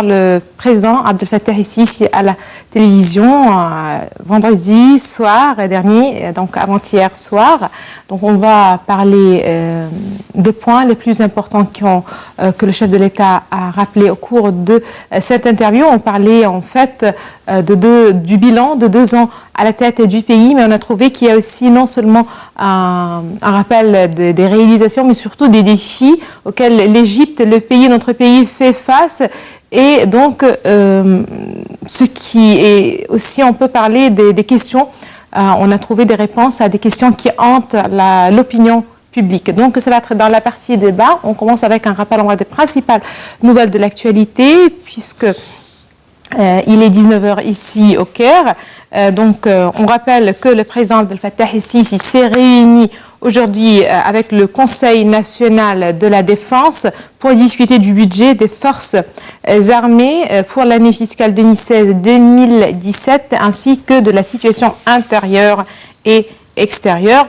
Le président Abdel Fattah el-Sisi à la télévision vendredi soir dernier, donc avant-hier soir. Donc on va parler des points les plus importants que le chef de l'État a rappelé au cours de cette interview. On parlait en fait du bilan de 2 ans à la tête du pays, mais on a trouvé qu'il y a aussi non seulement un rappel des réalisations, mais surtout des défis auxquels l'Égypte, notre pays fait face. Et donc, ce qui est aussi, on peut parler des questions, on a trouvé des réponses à des questions qui hantent l'opinion publique. Donc, ça va être dans la partie débat. On commence avec un rappel des principales nouvelles de l'actualité, puisque il est 19h ici au Caire. On rappelle que le président Abdel Fattah el-Sisi s'est réuni aujourd'hui avec le Conseil national de la défense pour discuter du budget des forces armées pour l'année fiscale 2016-2017 ainsi que de la situation intérieure et extérieure.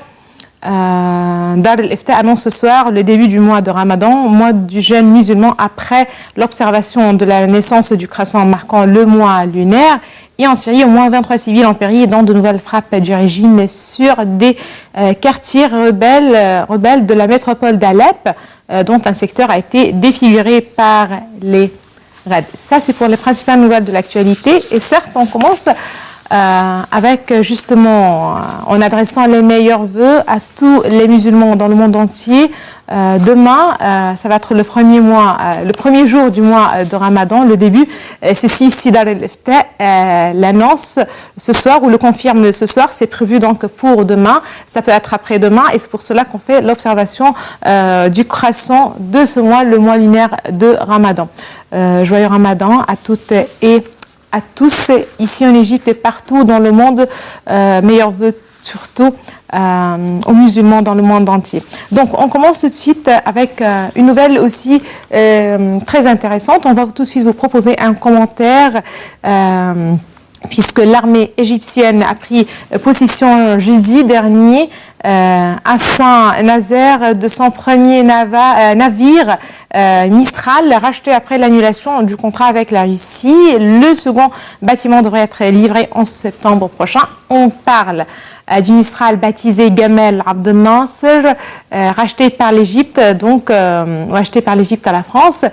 Dar el-Ifta annonce ce soir le début du mois de Ramadan, mois du jeûne musulman après l'observation de la naissance du croissant marquant le mois lunaire. Et en Syrie, au moins 23 civils en péril dans de nouvelles frappes du régime sur des quartiers rebelles de la métropole d'Alep, dont un secteur a été défiguré par les raids. Ça, c'est pour les principales nouvelles de l'actualité. Et certes, on commence avec justement, en adressant les meilleurs vœux à tous les musulmans dans le monde entier. Demain, ça va être le premier jour du mois de Ramadan, le début. Ceci, Dar el-Ifta l'annonce ce soir ou le confirme ce soir. C'est prévu donc pour demain. Ça peut être après-demain et c'est pour cela qu'on fait l'observation du croissant de ce mois, le mois lunaire de Ramadan. Joyeux Ramadan à toutes et à tous ici en Égypte et partout dans le monde. Meilleurs vœux surtout aux musulmans dans le monde entier. Donc on commence tout de suite avec une nouvelle aussi très intéressante. On va tout de suite vous proposer un commentaire puisque l'armée égyptienne a pris possession jeudi dernier à Saint-Nazaire de son premier navire Mistral, racheté après l'annulation du contrat avec la Russie. Le second bâtiment devrait être livré en septembre prochain. On parle du Mistral baptisé Gamel Abdel Nasser, racheté par l'Égypte, acheté par l'Égypte à la France.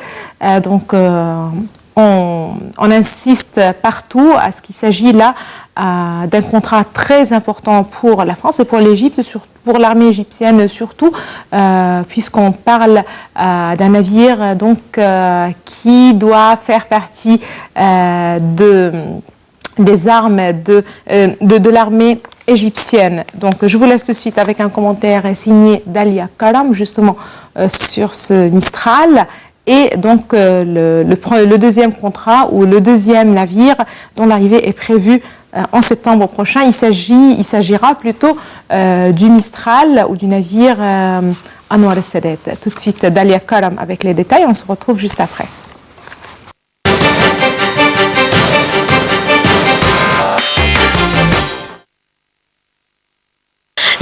On insiste partout à ce qu'il s'agit là d'un contrat très important pour la France et pour l'Égypte, pour l'armée égyptienne surtout, puisqu'on parle d'un navire qui doit faire partie des armes de l'armée égyptienne. Donc je vous laisse tout de suite avec un commentaire signé d'Alia Karam justement sur ce Mistral. Et donc le deuxième contrat ou le deuxième navire dont l'arrivée est prévue en septembre prochain. Il s'agira plutôt du Mistral ou du navire Anwar el-Sadat. Tout de suite Dalia Karam avec les détails. On se retrouve juste après.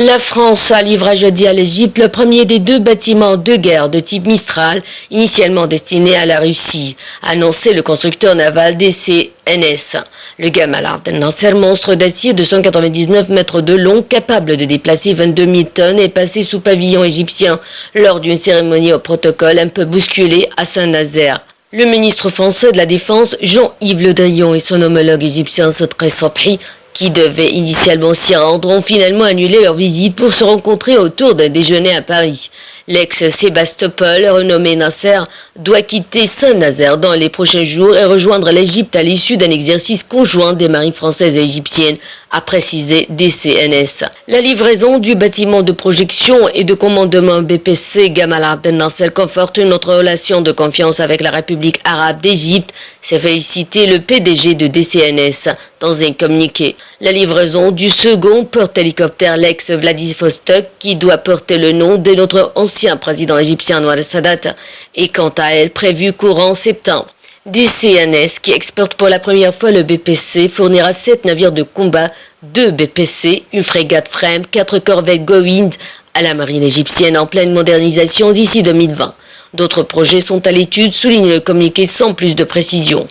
La France a livré jeudi à l'Égypte le premier des 2 bâtiments de guerre de type Mistral, initialement destinés à la Russie, a annoncé le constructeur naval DCNS. Le Gamal Abdel Nasser, monstre d'acier de 199 mètres de long, capable de déplacer 22 000 tonnes, est passé sous pavillon égyptien lors d'une cérémonie au protocole un peu bousculée à Saint-Nazaire. Le ministre français de la Défense, Jean-Yves Le Drian, et son homologue égyptien Sadri Sobhi, qui devaient initialement s'y rendre, ont finalement annulé leur visite pour se rencontrer autour d'un déjeuner à Paris. L'ex-Sébastopol, renommé Nasser, doit quitter Saint-Nazaire dans les prochains jours et rejoindre l'Égypte à l'issue d'un exercice conjoint des marines françaises et égyptiennes, a précisé DCNS. La livraison du bâtiment de projection et de commandement BPC Gamal Abdel Nasser conforte notre relation de confiance avec la République arabe d'Égypte, s'est félicité le PDG de DCNS dans un communiqué. La livraison du second porte-hélicoptère Lex Vladivostok, qui doit porter le nom de notre ancien président égyptien Anwar el-Sadat, est quant à elle prévue courant septembre. DCNS, qui exporte pour la première fois le BPC, fournira 7 navires de combat, 2 BPC, une frégate Frem, 4 corvettes Go Wind à la marine égyptienne en pleine modernisation d'ici 2020. D'autres projets sont à l'étude, souligne le communiqué sans plus de précision.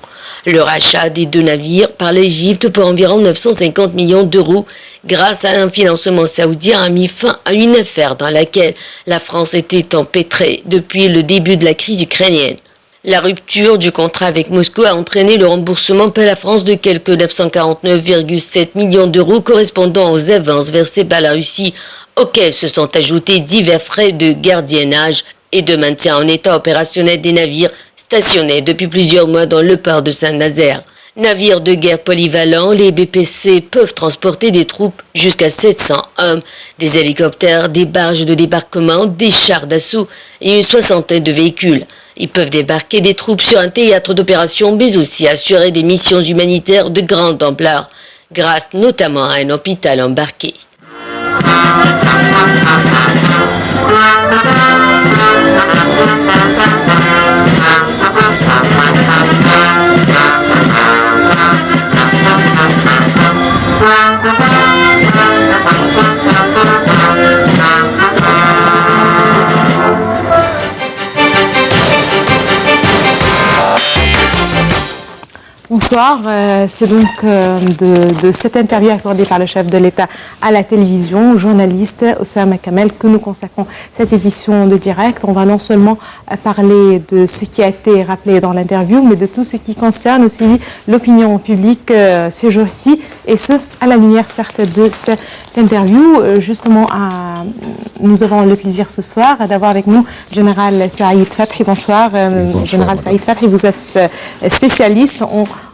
Le rachat des 2 navires par l'Égypte pour environ 950 millions d'euros grâce à un financement saoudien a mis fin à une affaire dans laquelle la France était empêtrée depuis le début de la crise ukrainienne. La rupture du contrat avec Moscou a entraîné le remboursement par la France de quelques 949,7 millions d'euros correspondant aux avances versées par la Russie, auxquels se sont ajoutés divers frais de gardiennage et de maintien en état opérationnel des navires stationnés depuis plusieurs mois dans le port de Saint-Nazaire. Navires de guerre polyvalents, les BPC peuvent transporter des troupes jusqu'à 700 hommes, des hélicoptères, des barges de débarquement, des chars d'assaut et une 60aine de véhicules. Ils peuvent débarquer des troupes sur un théâtre d'opération, mais aussi assurer des missions humanitaires de grande ampleur, grâce notamment à un hôpital embarqué. Bonsoir, c'est donc de cette interview accordée par le chef de l'État à la télévision, journaliste Oussama Kamel, que nous consacrons cette édition de direct. On va non seulement parler de ce qui a été rappelé dans l'interview, mais de tout ce qui concerne aussi l'opinion publique ces jours-ci, et ce, à la lumière certes de cette interview. Justement, nous avons le plaisir ce soir d'avoir avec nous Général Saïd Fathi. Bonsoir, bonsoir Général Saïd Fathi, vous êtes spécialiste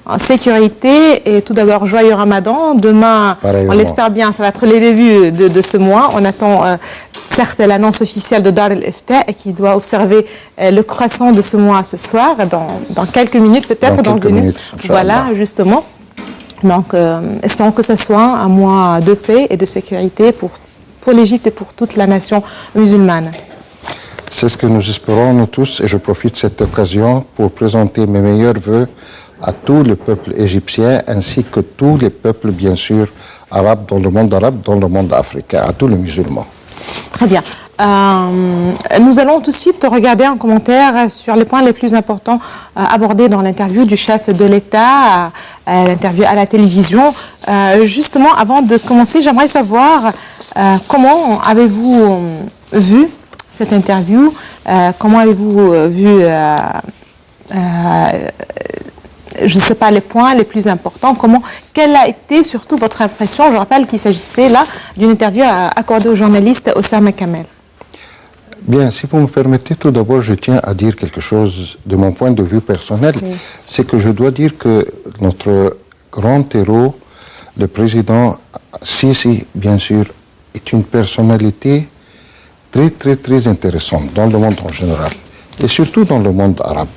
en sécurité. Et tout d'abord, joyeux Ramadan. Demain, on l'espère bien, ça va être les débuts de ce mois. On attend certes l'annonce officielle de Dar el-Ifta qui doit observer le croissant de ce mois ce soir, dans quelques minutes peut-être. Dans quelques minutes, voilà, justement. Donc, espérons que ce soit un mois de paix et de sécurité pour l'Égypte et pour toute la nation musulmane. C'est ce que nous espérons, nous tous, et je profite de cette occasion pour présenter mes meilleurs vœux à tout le peuple égyptien, ainsi que tous les peuples, bien sûr, arabes, dans le monde africain, à tous les musulmans. Très bien. Nous allons tout de suite regarder un commentaire sur les points les plus importants abordés dans l'interview du chef de l'État, l'interview à la télévision. Justement, avant de commencer, j'aimerais savoir comment avez-vous vu cette interview, comment avez-vous vu, je ne sais pas, les points les plus importants, quelle a été surtout votre impression? Je rappelle qu'il s'agissait là d'une interview accordée au journaliste Oussama Kamel. Bien, si vous me permettez, tout d'abord, je tiens à dire quelque chose de mon point de vue personnel. Oui. C'est que je dois dire que notre grand héros, le président Sisi, bien sûr, est une personnalité très, très, très intéressante dans le monde en général, et surtout dans le monde arabe.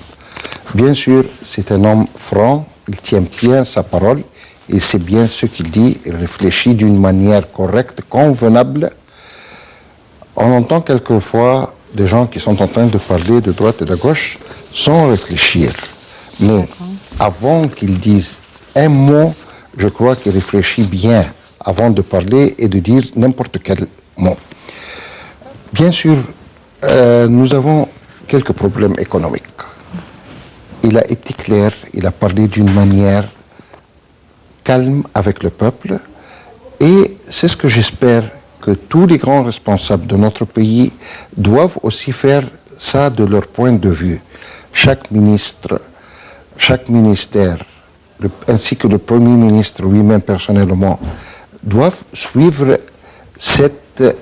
Bien sûr, c'est un homme franc, il tient bien sa parole, et c'est bien ce qu'il dit, il réfléchit d'une manière correcte, convenable. On entend quelquefois des gens qui sont en train de parler de droite et de gauche sans réfléchir. Mais avant qu'ils disent un mot, je crois qu'il réfléchit bien avant de parler et de dire n'importe quel mot. Bien sûr, nous avons quelques problèmes économiques. Il a été clair, il a parlé d'une manière calme avec le peuple, et c'est ce que j'espère que tous les grands responsables de notre pays doivent aussi faire ça de leur point de vue. Chaque ministre, chaque ministère, ainsi que le Premier ministre lui-même personnellement, doivent suivre cette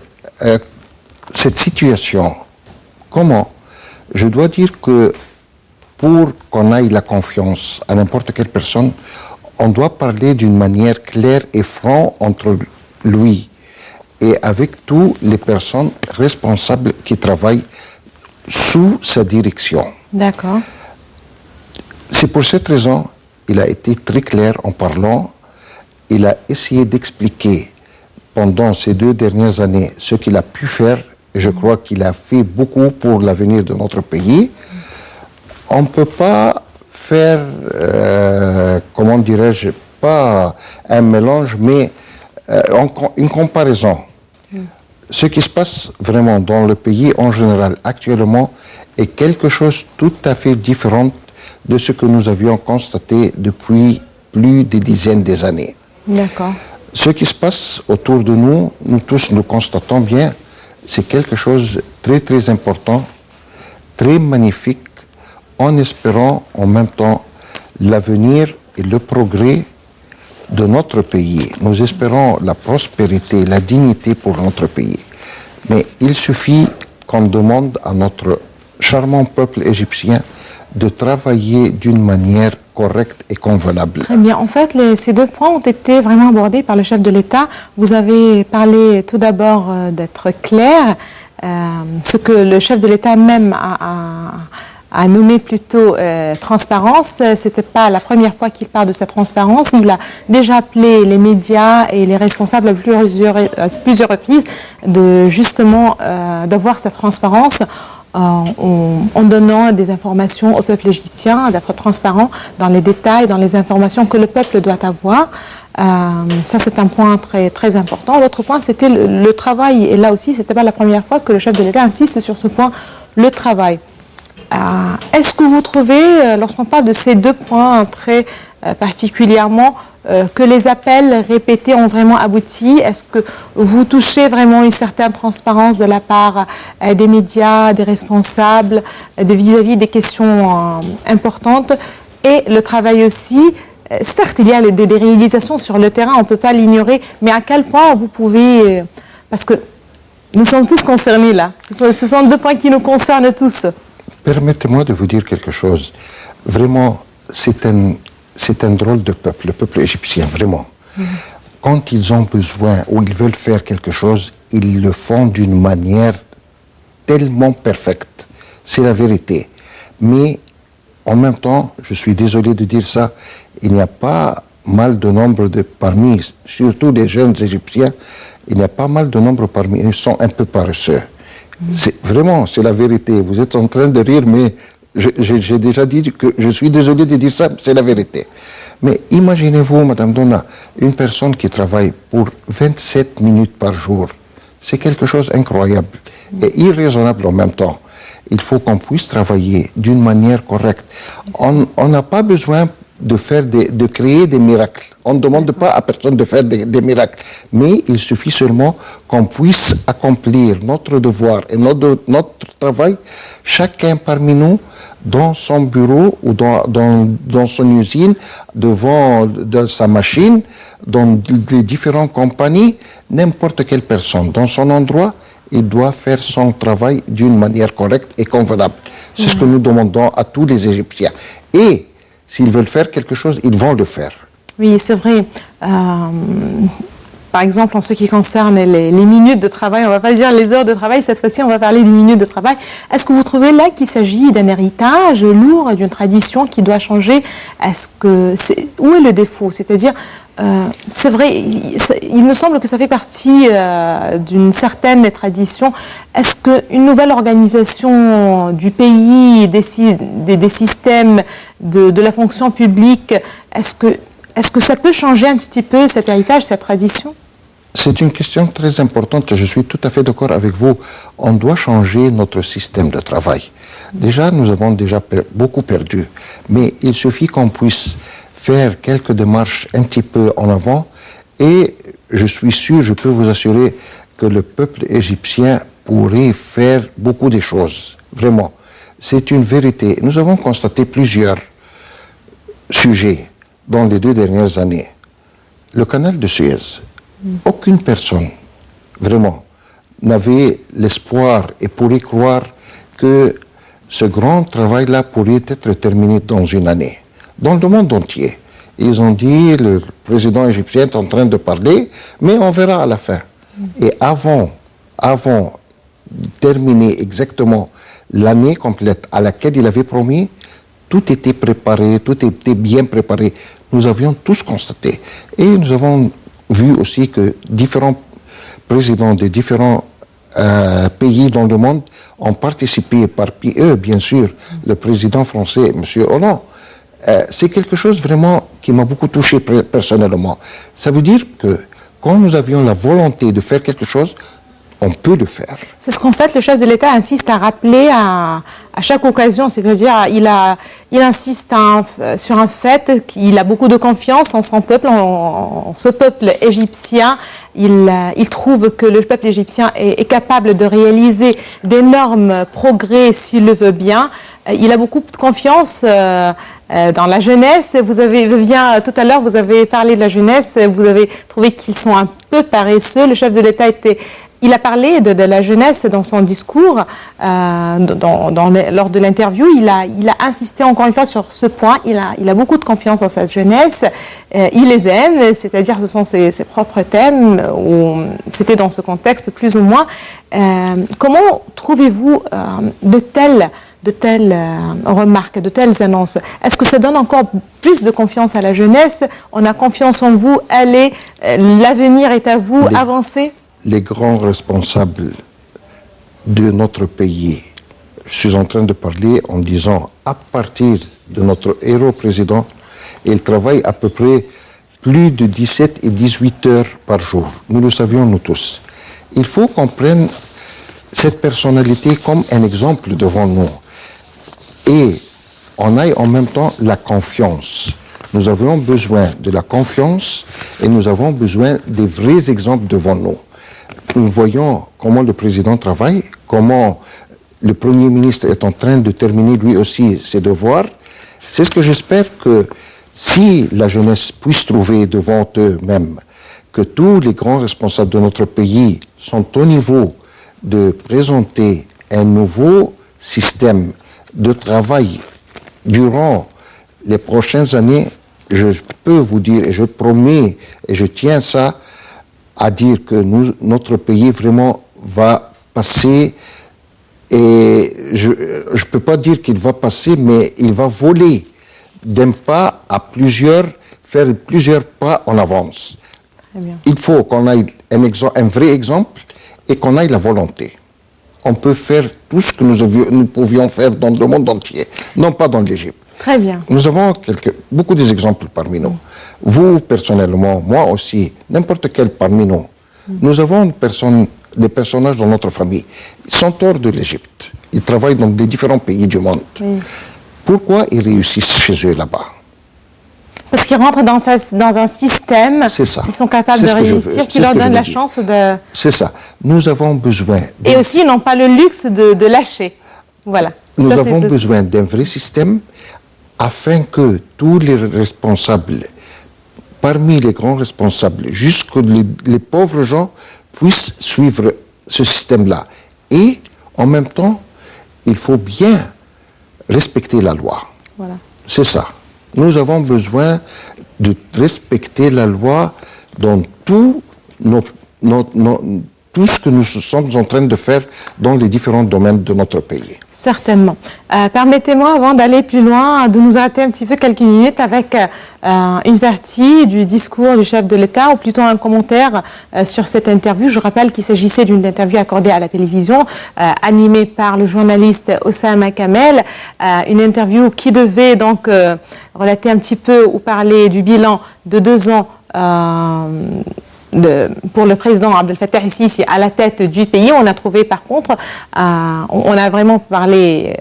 situation. Comment? Je dois dire que pour qu'on ait la confiance à n'importe quelle personne, on doit parler d'une manière claire et franche entre lui et avec toutes les personnes responsables qui travaillent sous sa direction. D'accord. C'est pour cette raison qu'il a été très clair en parlant. Il a essayé d'expliquer pendant ces 2 dernières années ce qu'il a pu faire. Et je crois qu'il a fait beaucoup pour l'avenir de notre pays. On ne peut pas faire, comment dirais-je, pas un mélange, mais une comparaison. Ce qui se passe vraiment dans le pays en général actuellement est quelque chose tout à fait différent de ce que nous avions constaté depuis plus de dizaines d'années. D'accord. Ce qui se passe autour de nous, nous tous nous constatons bien, c'est quelque chose de très très important, très magnifique, en espérant en même temps l'avenir et le progrès de notre pays. Nous espérons la prospérité, la dignité pour notre pays. Mais il suffit qu'on demande à notre charmant peuple égyptien de travailler d'une manière correcte et convenable. Très bien. En fait, ces deux points ont été vraiment abordés par le chef de l'État. Vous avez parlé tout d'abord d'être clair, ce que le chef de l'État même a nommé plutôt transparence. C'était pas la première fois qu'il parle de cette transparence. Il a déjà appelé les médias et les responsables à plusieurs reprises de justement d'avoir cette transparence en donnant des informations au peuple égyptien, d'être transparent dans les détails, dans les informations que le peuple doit avoir. Ça, c'est un point très, très important. L'autre point, c'était le travail. Et là aussi, ce n'était pas la première fois que le chef de l'État insiste sur ce point, le travail. Est-ce que vous trouvez, lorsqu'on parle de ces deux points très particulièrement, que les appels répétés ont vraiment abouti? Est-ce que vous touchez vraiment une certaine transparence de la part des médias, des responsables, vis-à-vis des questions importantes? Et le travail aussi, certes, il y a des réalisations sur le terrain, on ne peut pas l'ignorer, mais à quel point vous pouvez... Parce que nous sommes tous concernés là. Ce sont deux points qui nous concernent tous. Permettez-moi de vous dire quelque chose. Vraiment, c'est un drôle de peuple, le peuple égyptien, vraiment. Quand ils ont besoin ou ils veulent faire quelque chose, ils le font d'une manière tellement parfaite. C'est la vérité. Mais en même temps, je suis désolé de dire ça, il n'y a pas mal de nombre parmi, surtout des jeunes Égyptiens, il n'y a pas mal de nombre parmi eux qui sont un peu paresseux. Vraiment, c'est la vérité. Vous êtes en train de rire, mais j'ai déjà dit que je suis désolé de dire ça, c'est la vérité. Mais imaginez-vous, Madame Donna, une personne qui travaille pour 27 minutes par jour. C'est quelque chose d'incroyable et irraisonnable en même temps. Il faut qu'on puisse travailler d'une manière correcte. On n'a pas besoin de créer des miracles. On ne demande pas à personne de faire des miracles. Mais il suffit seulement qu'on puisse accomplir notre devoir et notre travail, chacun parmi nous, dans son bureau ou dans son usine, devant sa machine, dans les différentes compagnies, n'importe quelle personne, dans son endroit, il doit faire son travail d'une manière correcte et convenable. C'est ce que nous demandons à tous les Égyptiens. Et s'ils veulent faire quelque chose, ils vont le faire. Oui, c'est vrai. Par exemple, en ce qui concerne les minutes de travail, on ne va pas dire les heures de travail, cette fois-ci, on va parler des minutes de travail. Est-ce que vous trouvez là qu'il s'agit d'un héritage lourd, d'une tradition qui doit changer? Où est le défaut? C'est-à-dire, c'est vrai, il me semble que ça fait partie d'une certaine tradition. Est-ce qu'une nouvelle organisation du pays, des systèmes de la fonction publique, est-ce que ça peut changer un petit peu cet héritage, cette tradition? C'est une question très importante. Je suis tout à fait d'accord avec vous. On doit changer notre système de travail. Déjà, nous avons déjà beaucoup perdu. Mais il suffit qu'on puisse faire quelques démarches un petit peu en avant. Et je suis sûr, je peux vous assurer que le peuple égyptien pourrait faire beaucoup de choses. Vraiment. C'est une vérité. Nous avons constaté plusieurs sujets dans les 2 dernières années. Le canal de Suez. Aucune personne, vraiment, n'avait l'espoir et pourrait croire que ce grand travail-là pourrait être terminé dans une année. Dans le monde entier. Ils ont dit, le président égyptien est en train de parler, mais on verra à la fin. Et avant de terminer exactement l'année complète à laquelle il avait promis, tout était préparé, tout était bien préparé. Nous avions tous constaté. Et nous avons vu aussi que différents présidents de différents pays dans le monde ont participé, parmi eux, bien sûr, le président français, M. Hollande. C'est quelque chose vraiment qui m'a beaucoup touché personnellement. Ça veut dire que quand nous avions la volonté de faire quelque chose, on peut le faire. C'est ce qu'en fait le chef de l'État insiste à rappeler à chaque occasion, c'est-à-dire il insiste sur un fait qu'il a beaucoup de confiance en son peuple, en ce peuple égyptien. Il trouve que le peuple égyptien est capable de réaliser d'énormes progrès s'il le veut bien. Il a beaucoup de confiance dans la jeunesse. Tout à l'heure, vous avez parlé de la jeunesse, vous avez trouvé qu'ils sont un peu paresseux. Le chef de l'État il a parlé de la jeunesse dans son discours, lors de l'interview. Il a insisté encore une fois sur ce point. Il a beaucoup de confiance en cette jeunesse. Il les aime, c'est-à-dire ce sont ses propres thèmes. C'était dans ce contexte plus ou moins. Comment trouvez-vous de telles remarques, de telles annonces? Est-ce que ça donne encore plus de confiance à la jeunesse? On a confiance en vous, allez, l'avenir est à vous, avancez? Les grands responsables de notre pays, je suis en train de parler en disant, à partir de notre héros président, il travaille à peu près plus de 17 et 18 heures par jour. Nous le savions, nous tous. Il faut qu'on prenne cette personnalité comme un exemple devant nous. Et on ait en même temps la confiance. Nous avons besoin de la confiance et nous avons besoin des vrais exemples devant nous. Nous voyons comment le président travaille, comment le Premier ministre est en train de terminer lui aussi ses devoirs. C'est ce que j'espère, que si la jeunesse puisse trouver devant eux-mêmes que tous les grands responsables de notre pays sont au niveau de présenter un nouveau système de travail durant les prochaines années, je peux vous dire, et je promets, et je tiens ça, à dire que notre pays vraiment va passer, et je ne peux pas dire qu'il va passer, mais il va voler d'un pas à plusieurs, faire plusieurs pas en avance. Il faut qu'on ait un vrai exemple et qu'on ait la volonté. On peut faire tout ce que nous pouvions faire dans le monde entier, non pas dans l'Égypte. Très bien. Nous avons beaucoup d'exemples parmi nous. Vous, personnellement, moi aussi, n'importe quel parmi nous. Nous avons des personnages dans notre famille. Ils sont hors de l'Égypte. Ils travaillent dans les différents pays du monde. Pourquoi ils réussissent chez eux là-bas? Parce qu'ils rentrent dans un système, c'est ça. Ils sont capables de réussir, qui leur donne la chance de... C'est ça. Nous avons besoin... Et aussi, ils n'ont pas le luxe de lâcher. Voilà. Nous avons besoin d'un vrai système afin que tous les responsables, parmi les grands responsables, jusque les pauvres gens, puissent suivre ce système-là. Et, en même temps, il faut bien respecter la loi. Voilà. C'est ça. Nous avons besoin de respecter la loi dans tout ce que nous sommes en train de faire dans les différents domaines de notre pays. Certainement. Permettez-moi, avant d'aller plus loin, de nous arrêter un petit peu quelques minutes avec une partie du discours du chef de l'État, ou plutôt un commentaire sur cette interview. Je rappelle qu'il s'agissait d'une interview accordée à la télévision, animée par le journaliste Oussama Kamel, une interview qui devait donc relater un petit peu ou parler du bilan de 2 ans pour le président Abdel Fattah el-Sisi à la tête du pays. On a trouvé par contre, on a vraiment parlé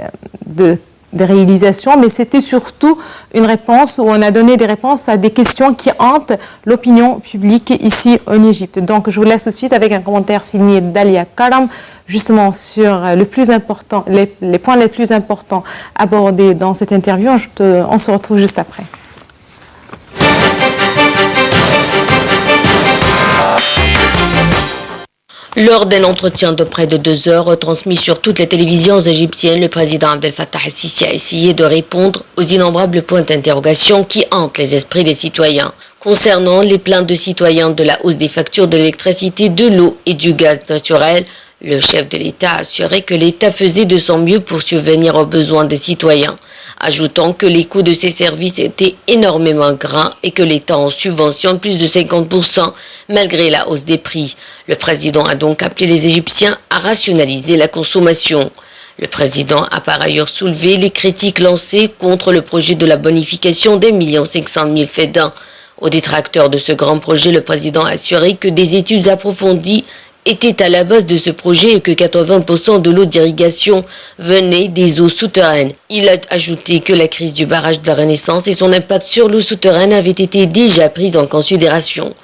des réalisations, mais c'était surtout une réponse où on a donné des réponses à des questions qui hantent l'opinion publique ici en Égypte. Donc je vous laisse tout de suite avec un commentaire signé Dalia Karam, justement sur le plus important, les points les plus importants abordés dans cette interview. On se retrouve juste après. Lors d'un entretien de près de 2 heures retransmis sur toutes les télévisions égyptiennes, le président Abdel Fattah el-Sisi a essayé de répondre aux innombrables points d'interrogation qui hantent les esprits des citoyens. Concernant les plaintes de citoyens de la hausse des factures de l'électricité, de l'eau et du gaz naturel, le chef de l'État a assuré que l'État faisait de son mieux pour subvenir aux besoins des citoyens, ajoutant que les coûts de ces services étaient énormément grands et que l'État en subventionne plus de 50% malgré la hausse des prix. Le président a donc appelé les Égyptiens à rationaliser la consommation. Le président a par ailleurs soulevé les critiques lancées contre le projet de la bonification des 1 500 000 Fédins. Aux détracteurs de ce grand projet, le président a assuré que des études approfondies était à la base de ce projet et que 80% de l'eau d'irrigation venait des eaux souterraines. Il a ajouté que la crise du barrage de la Renaissance et son impact sur l'eau souterraine avaient été déjà prises en considération.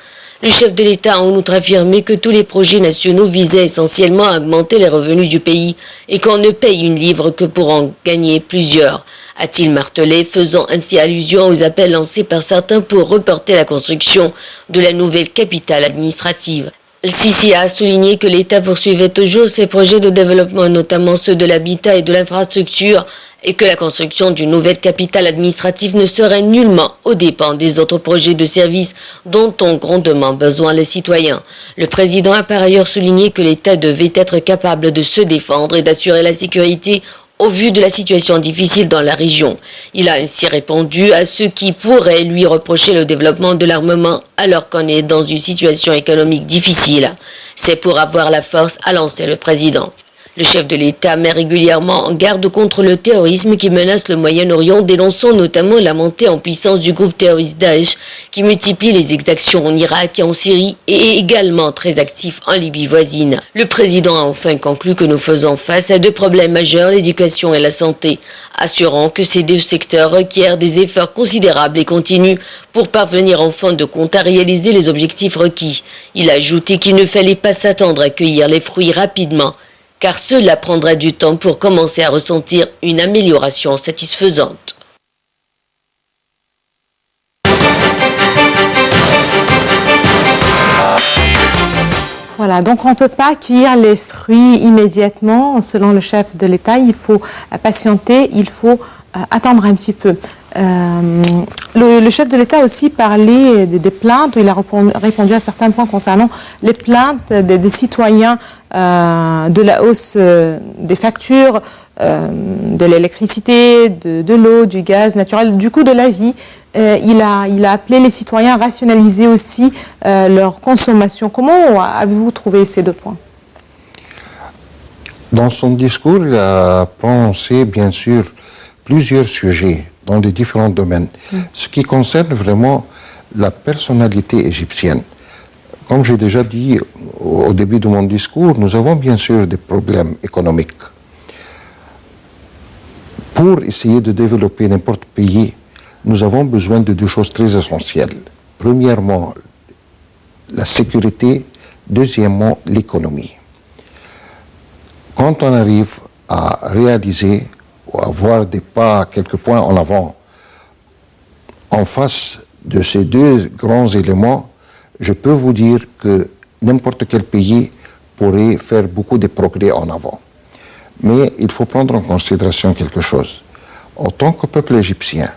Le chef de l'État a en outre affirmé que tous les projets nationaux visaient essentiellement à augmenter les revenus du pays et qu'on ne paye une livre que pour en gagner plusieurs, a-t-il martelé, faisant ainsi allusion aux appels lancés par certains pour reporter la construction de la nouvelle capitale administrative. El-Sisi a souligné que l'État poursuivait toujours ses projets de développement, notamment ceux de l'habitat et de l'infrastructure, et que la construction d'une nouvelle capitale administrative ne serait nullement aux dépens des autres projets de services dont ont grandement besoin les citoyens. Le président a par ailleurs souligné que l'État devait être capable de se défendre et d'assurer la sécurité au vu de la situation difficile dans la région. Il a ainsi répondu à ceux qui pourraient lui reprocher le développement de l'armement alors qu'on est dans une situation économique difficile. C'est pour avoir la force, a lancé le président. Le chef de l'État met régulièrement en garde contre le terrorisme qui menace le Moyen-Orient, dénonçant notamment la montée en puissance du groupe terroriste Daesh qui multiplie les exactions en Irak et en Syrie et est également très actif en Libye voisine. Le président a enfin conclu que nous faisons face à deux problèmes majeurs, l'éducation et la santé, assurant que ces deux secteurs requièrent des efforts considérables et continus pour parvenir en fin de compte à réaliser les objectifs requis. Il a ajouté qu'il ne fallait pas s'attendre à cueillir les fruits rapidement, car cela prendra du temps pour commencer à ressentir une amélioration satisfaisante. Voilà, donc on ne peut pas cueillir les fruits immédiatement. Selon le chef de l'État, il faut patienter, il faut attendre un petit peu. Le chef de l'État a aussi parlé des plaintes, il a répondu à certains points concernant les plaintes des citoyens de la hausse des factures, de l'électricité, de l'eau, du gaz naturel, du coût de la vie. Il a appelé les citoyens à rationaliser aussi leur consommation. Comment avez-vous trouvé ces deux points? Dans son discours, il a prononcé bien sûr plusieurs sujets dans les différents domaines, ce qui concerne vraiment la personnalité égyptienne. Comme j'ai déjà dit au début de mon discours, nous avons bien sûr des problèmes économiques. Pour essayer de développer n'importe quel pays, nous avons besoin de deux choses très essentielles. Premièrement, la sécurité. Deuxièmement, l'économie. Quand on arrive à réaliser ou à avoir des pas, quelques points en avant, en face de ces deux grands éléments, je peux vous dire que n'importe quel pays pourrait faire beaucoup de progrès en avant. Mais il faut prendre en considération quelque chose. En tant que peuple égyptien,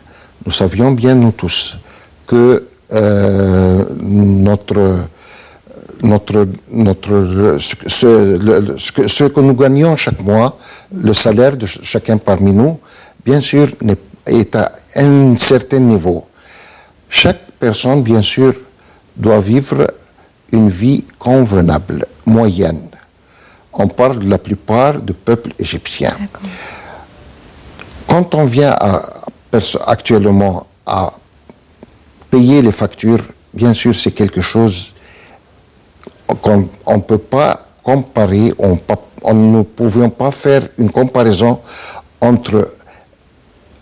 nous savions bien, nous tous, que ce que nous gagnons chaque mois, le salaire de chacun parmi nous, bien sûr, est à un certain niveau. Chaque personne, bien sûr, doit vivre une vie convenable, moyenne. On parle de la plupart du peuple égyptien. Quand on vient actuellement à payer les factures, bien sûr, c'est quelque chose qu'on ne peut pas comparer, on ne pouvions pas faire une comparaison entre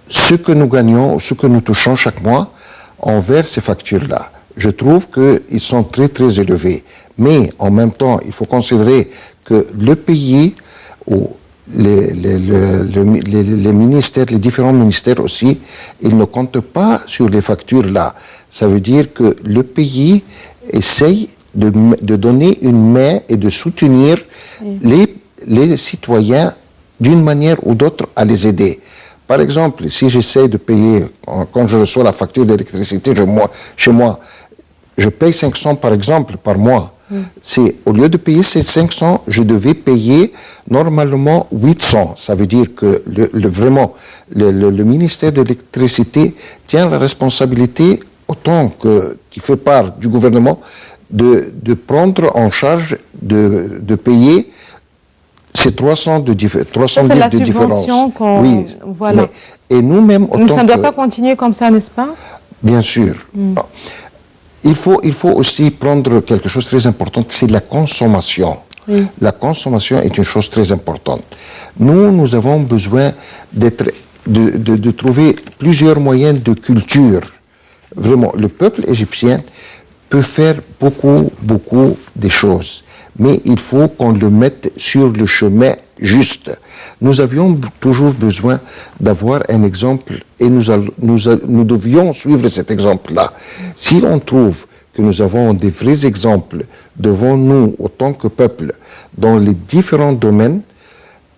ce que nous gagnons, ce que nous touchons chaque mois, envers ces factures-là. Je trouve qu'ils sont très, très élevés. Mais en même temps, il faut considérer que le pays, ou les ministères, les différents ministères aussi, ils ne comptent pas sur les factures-là. Ça veut dire que le pays essaye de donner une main et de soutenir les citoyens d'une manière ou d'autre à les aider. Par exemple, si j'essaie de payer, quand je reçois la facture d'électricité chez moi, je paye 500 par exemple par mois. Au lieu de payer ces 500, je devais payer normalement 800. Ça veut dire que vraiment, le ministère de l'électricité tient la responsabilité, autant qui fait part du gouvernement, de prendre en charge de payer ces 300 livres de différence. Oui, voilà. Et nous-mêmes, mais ça ne doit pas continuer comme ça, n'est-ce pas? Bien sûr. Il faut aussi prendre quelque chose de très important, c'est la consommation. Oui. La consommation est une chose très importante. Nous avons besoin de trouver plusieurs moyens de culture. Vraiment, le peuple égyptien peut faire beaucoup de choses, mais il faut qu'on le mette sur le chemin juste. Nous avions toujours besoin d'avoir un exemple et nous devions suivre cet exemple-là. Si on trouve que nous avons des vrais exemples devant nous, autant que peuple, dans les différents domaines,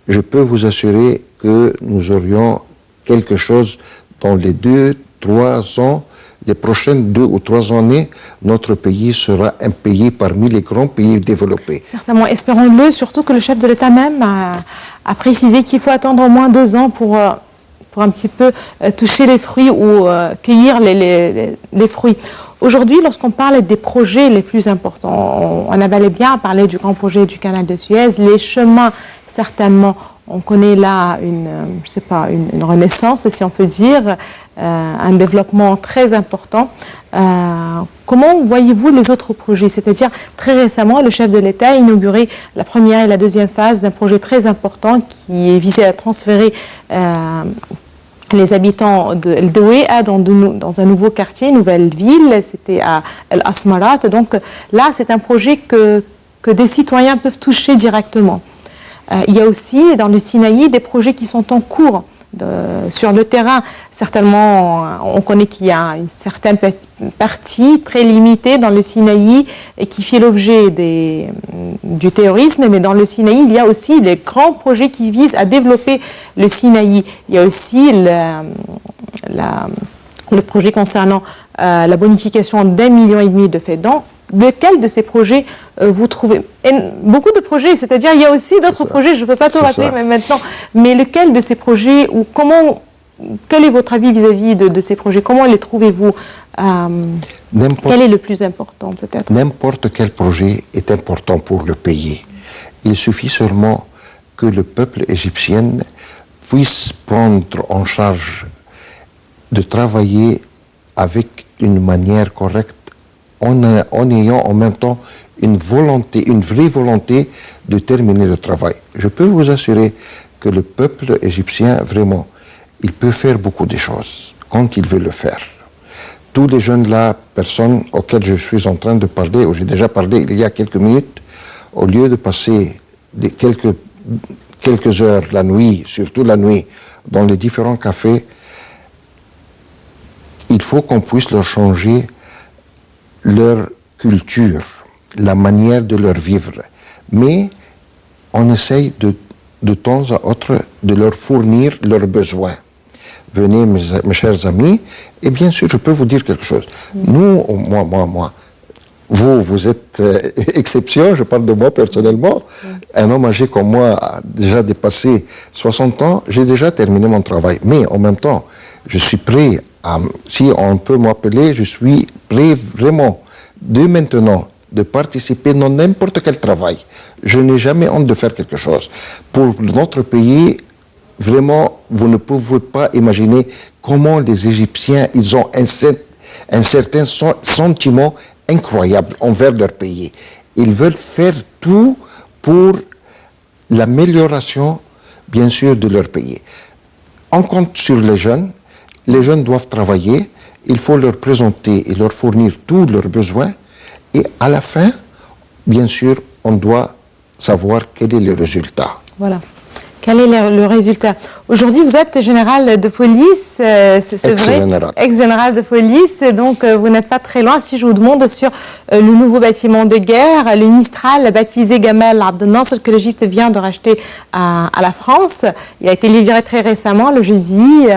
je peux vous assurer que nous aurions quelque chose dans les 2-3 ans. Les prochaines 2 ou 3 années, notre pays sera un pays parmi les grands pays développés. Certainement, espérons-le, surtout que le chef de l'État même a précisé qu'il faut attendre au moins 2 ans pour un petit peu toucher les fruits ou cueillir les fruits. Aujourd'hui, lorsqu'on parle des projets les plus importants, on a bel et bien parlé du grand projet du canal de Suez, les chemins, certainement, on connaît là une renaissance, si on peut dire, un développement très important. Comment voyez-vous les autres projets? C'est-à-dire, très récemment, le chef de l'État a inauguré la première et la deuxième phase d'un projet très important qui visait à transférer les habitants de El Douéa dans un nouveau quartier, une nouvelle ville, c'était à El Asmarat. Donc là, c'est un projet que des citoyens peuvent toucher directement. Il y a aussi dans le Sinaï des projets qui sont en cours sur le terrain. Certainement, on connaît qu'il y a une certaine partie très limitée dans le Sinaï et qui fait l'objet du terrorisme, mais dans le Sinaï, il y a aussi les grands projets qui visent à développer le Sinaï. Il y a aussi le projet concernant la bonification d'1,5 million de Fédans. Lequel de ces projets vous trouvez? Beaucoup de projets, c'est-à-dire il y a aussi d'autres projets, je ne peux pas tout rappeler même maintenant, mais lequel de ces projets ou quel est votre avis vis-à-vis de ces projets? Comment les trouvez-vous? Quel est le plus important peut-être? N'importe quel projet est important pour le pays. Il suffit seulement que le peuple égyptien puisse prendre en charge de travailler avec une manière correcte en ayant en même temps une vraie volonté de terminer le travail. Je peux vous assurer que le peuple égyptien, vraiment, il peut faire beaucoup de choses quand il veut le faire. Tous les jeunes là, personnes auxquelles je suis en train de parler, ou j'ai déjà parlé il y a quelques minutes, au lieu de passer quelques heures la nuit, surtout la nuit, dans les différents cafés, il faut qu'on puisse leur changer leur culture, la manière de leur vivre. Mais on essaye de temps à autre de leur fournir leurs besoins. Venez, mes chers amis, et bien sûr, je peux vous dire quelque chose. Nous, moi, vous êtes exception, je parle de moi personnellement. Un homme âgé comme moi a déjà dépassé 60 ans, j'ai déjà terminé mon travail. Mais en même temps, je suis prêt si on peut m'appeler, je suis prêt vraiment, dès maintenant, de participer dans n'importe quel travail. Je n'ai jamais honte de faire quelque chose. Pour notre pays, vraiment, vous ne pouvez pas imaginer comment les Égyptiens, ils ont un certain sentiment incroyable envers leur pays. Ils veulent faire tout pour l'amélioration, bien sûr, de leur pays. On compte sur les jeunes. Les jeunes doivent travailler, il faut leur présenter et leur fournir tous leurs besoins. Et à la fin, bien sûr, on doit savoir quel est le résultat. Voilà. Quel est le résultat? Aujourd'hui, vous êtes général de police, c'est vrai, ex-général de police, donc vous n'êtes pas très loin. Si je vous demande sur le nouveau bâtiment de guerre, le Mistral, baptisé Gamal Abdel Nasser, que l'Égypte vient de racheter à la France, il a été livré très récemment, le jeudi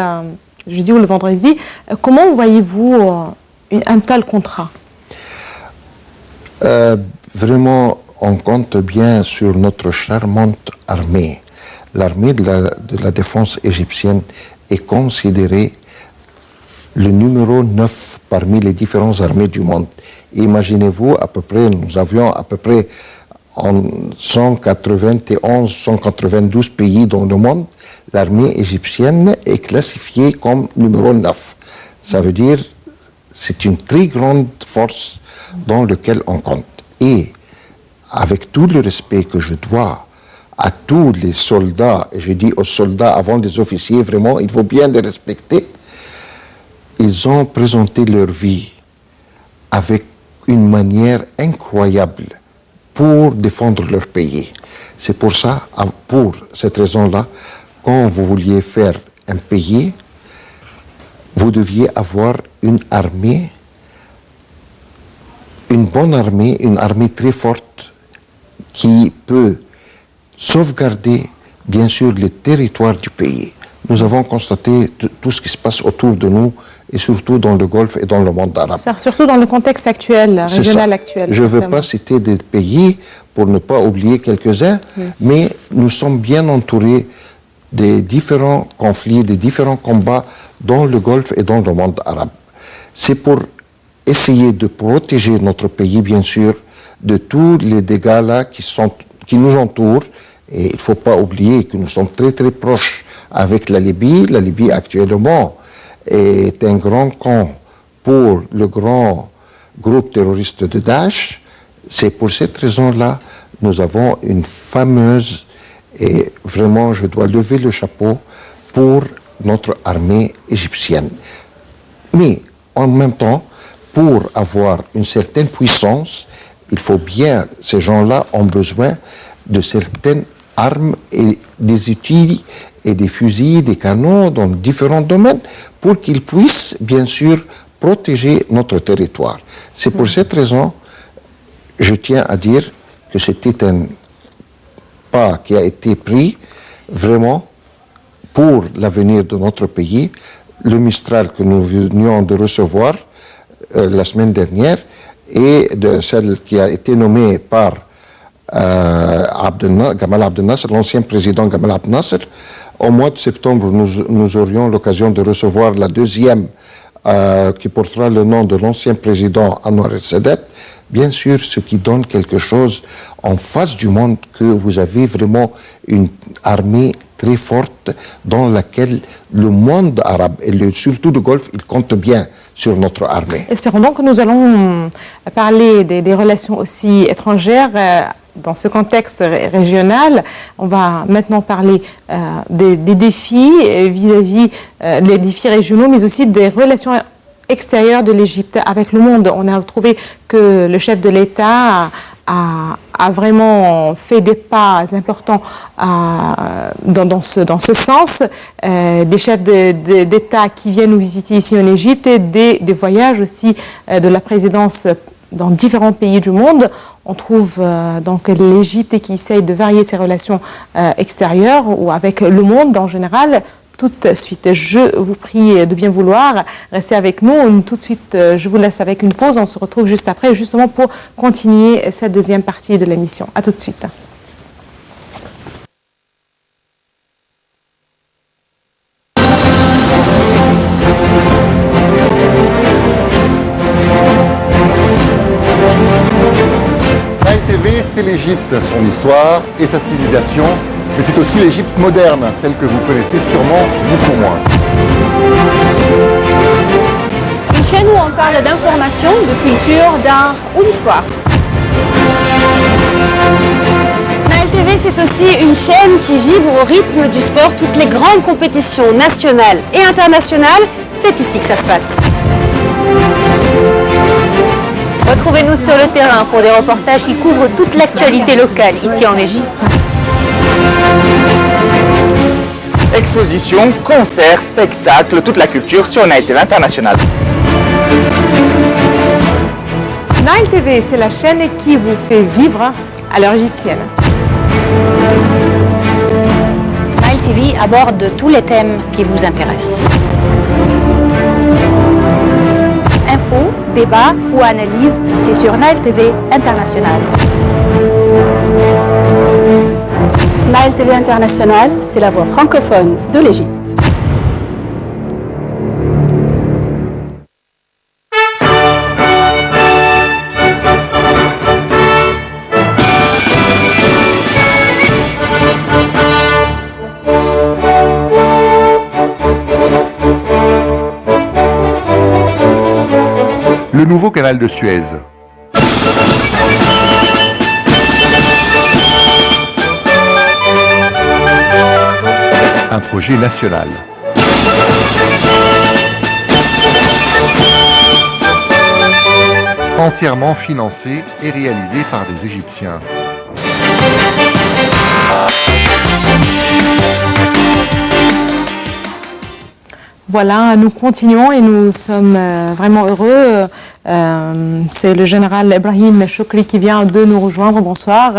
ou le vendredi. Comment voyez-vous un tel contrat? Vraiment, on compte bien sur notre charmante armée. L'armée de la défense égyptienne est considérée le numéro 9 parmi les différentes armées du monde. Imaginez-vous, à peu près, nous avions à peu près en 191, 192 pays dans le monde, l'armée égyptienne est classifiée comme numéro 9. Ça veut dire c'est une très grande force dans laquelle on compte. Et avec tout le respect que je dois à tous les soldats, et je dis aux soldats avant les officiers, vraiment, il faut bien les respecter, ils ont présenté leur vie avec une manière incroyable pour défendre leur pays. C'est pour ça, pour cette raison-là, quand vous vouliez faire un pays, vous deviez avoir une armée, une bonne armée, une armée très forte qui peut sauvegarder, bien sûr, le territoire du pays. Nous avons constaté tout ce qui se passe autour de nous, et surtout dans le Golfe et dans le monde arabe. Surtout dans le contexte actuel, régional actuel. Je ne veux pas citer des pays pour ne pas oublier quelques-uns, mais nous sommes bien entourés des différents conflits, des différents combats dans le Golfe et dans le monde arabe. C'est pour essayer de protéger notre pays, bien sûr, de tous les dégâts là qui nous entourent. Et il ne faut pas oublier que nous sommes très très proches avec la Libye. La Libye actuellement est un grand camp pour le grand groupe terroriste de Daesh. C'est pour cette raison-là nous avons une fameuse, et vraiment je dois lever le chapeau pour notre armée égyptienne. Mais en même temps, pour avoir une certaine puissance, il faut bien, ces gens-là ont besoin de certaines armes et des outils et des fusils, des canons dans différents domaines pour qu'ils puissent, bien sûr, protéger notre territoire. C'est pour cette raison, je tiens à dire que c'était un pas qui a été pris vraiment pour l'avenir de notre pays. Le Mistral que nous venions de recevoir la semaine dernière et de celle qui a été nommée par Gamal Abdel Nasser, l'ancien président Gamal Abdel Nasser. Au mois de septembre, nous aurions l'occasion de recevoir la deuxième qui portera le nom de l'ancien président Anwar el-Sadat. Bien sûr, ce qui donne quelque chose en face du monde, que vous avez vraiment une armée très forte dans laquelle le monde arabe, et surtout le Golfe, il compte bien sur notre armée. Espérons donc que nous allons parler des relations aussi étrangères dans ce contexte régional. On va maintenant parler des défis vis-à-vis des défis régionaux, mais aussi des relations extérieures de l'Égypte avec le monde. On a trouvé que le chef de l'État a vraiment fait des pas importants dans ce sens. Des chefs d'État qui viennent nous visiter ici en Égypte, des voyages aussi de la présidence dans différents pays du monde. On trouve donc l'Égypte qui essaye de varier ses relations extérieures ou avec le monde en général. Tout de suite, je vous prie de bien vouloir rester avec nous. Tout de suite, je vous laisse avec une pause. On se retrouve juste après, justement pour continuer cette deuxième partie de l'émission. À tout de suite. Nile TV, c'est l'Égypte, son histoire et sa civilisation. Mais c'est aussi l'Égypte moderne, celle que vous connaissez sûrement beaucoup moins. Une chaîne où on parle d'information, de culture, d'art ou d'histoire. Nile TV, c'est aussi une chaîne qui vibre au rythme du sport. Toutes les grandes compétitions nationales et internationales, c'est ici que ça se passe. Retrouvez-nous sur le terrain pour des reportages qui couvrent toute l'actualité locale ici en Égypte. Expositions, concerts, spectacles, toute la culture sur Nile TV International. Nile TV, c'est la chaîne qui vous fait vivre à l'heure égyptienne. Nile TV aborde tous les thèmes qui vous intéressent. Infos, débats ou analyses, c'est sur Nile TV International. Nile TV International, c'est la voix francophone de l'Égypte. Le nouveau canal de Suez. un projet national. Entièrement financé et réalisé par des Égyptiens. Voilà, nous continuons et nous sommes vraiment heureux. C'est le général Ibrahim Choukri qui vient de nous rejoindre. Bonsoir,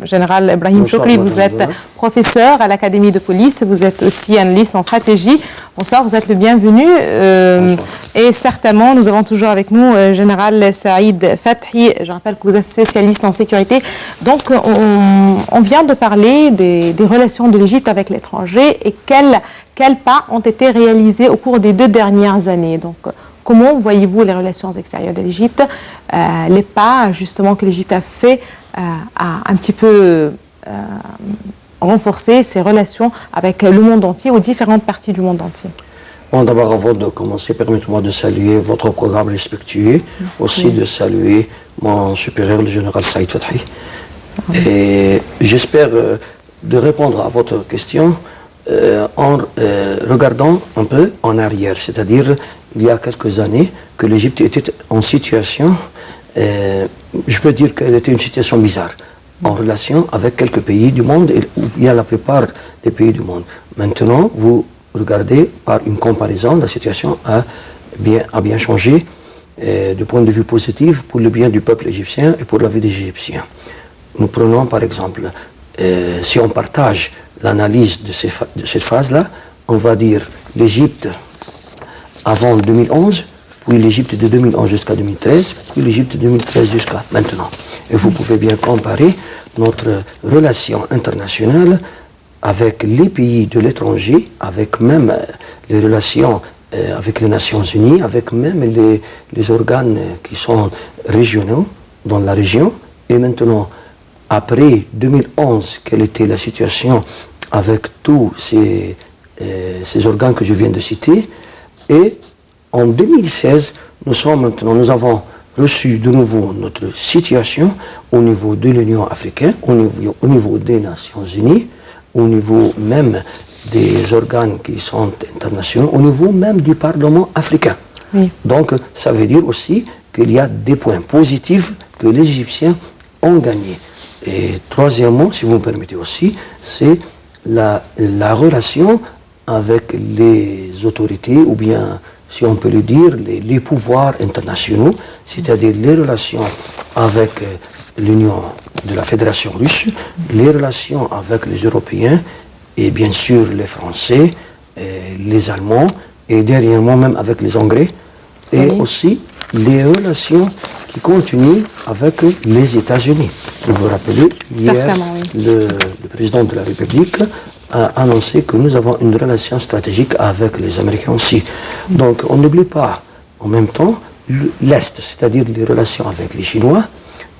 général Ibrahim Choukri. Vous êtes professeur à l'Académie de police. Vous êtes aussi analyste en stratégie. Bonsoir, vous êtes le bienvenu. Et certainement, nous avons toujours avec nous général Saïd Fathi. Je rappelle que vous êtes spécialiste en sécurité. Donc, on vient de parler des relations de l'Égypte avec l'étranger et quels pas ont été réalisés au cours des 2 dernières années. Donc, comment voyez-vous les relations extérieures de l'Égypte, les pas justement que l'Égypte a fait à un petit peu renforcer ses relations avec le monde entier, aux différentes parties du monde entier? Bon, d'abord, avant de commencer, permettez-moi de saluer votre programme respectueux, aussi de saluer mon supérieur, le général Saïd Fathi. Et j'espère de répondre à votre question en regardant un peu en arrière, c'est-à-dire il y a quelques années que l'Égypte était en situation, je peux dire qu'elle était une situation bizarre, en relation avec quelques pays du monde, et il y a la plupart des pays du monde. Maintenant, vous regardez par une comparaison, la situation a bien changé du point de vue positif pour le bien du peuple égyptien et pour la vie des Égyptiens. Nous prenons par exemple, si on partage l'analyse de cette phase-là, on va dire l'Égypte avant 2011, puis l'Égypte de 2011 jusqu'à 2013, puis l'Égypte de 2013 jusqu'à maintenant. Et vous pouvez bien comparer notre relation internationale avec les pays de l'étranger, avec même les relations avec les Nations Unies, avec même les organes qui sont régionaux dans la région. Et maintenant, après 2011, quelle était la situation avec tous ces organes que je viens de citer. Et en 2016, nous avons reçu de nouveau notre situation au niveau de l'Union africaine, au niveau des Nations Unies, au niveau même des organes qui sont internationaux, au niveau même du Parlement africain. Oui. Donc, ça veut dire aussi qu'il y a des points positifs que les Égyptiens ont gagnés. Et troisièmement, si vous me permettez aussi, c'est la relation avec les autorités, ou bien, si on peut le dire, les pouvoirs internationaux, c'est-à-dire les relations avec l'Union de la Fédération russe, les relations avec les Européens, et bien sûr les Français, les Allemands, et dernièrement même avec les Anglais, et aussi les relations qui continuent avec les États-Unis. Vous vous rappelez, hier, le président de la République a annoncé que nous avons une relation stratégique avec les Américains aussi. Donc on n'oublie pas en même temps l'Est, c'est-à-dire les relations avec les Chinois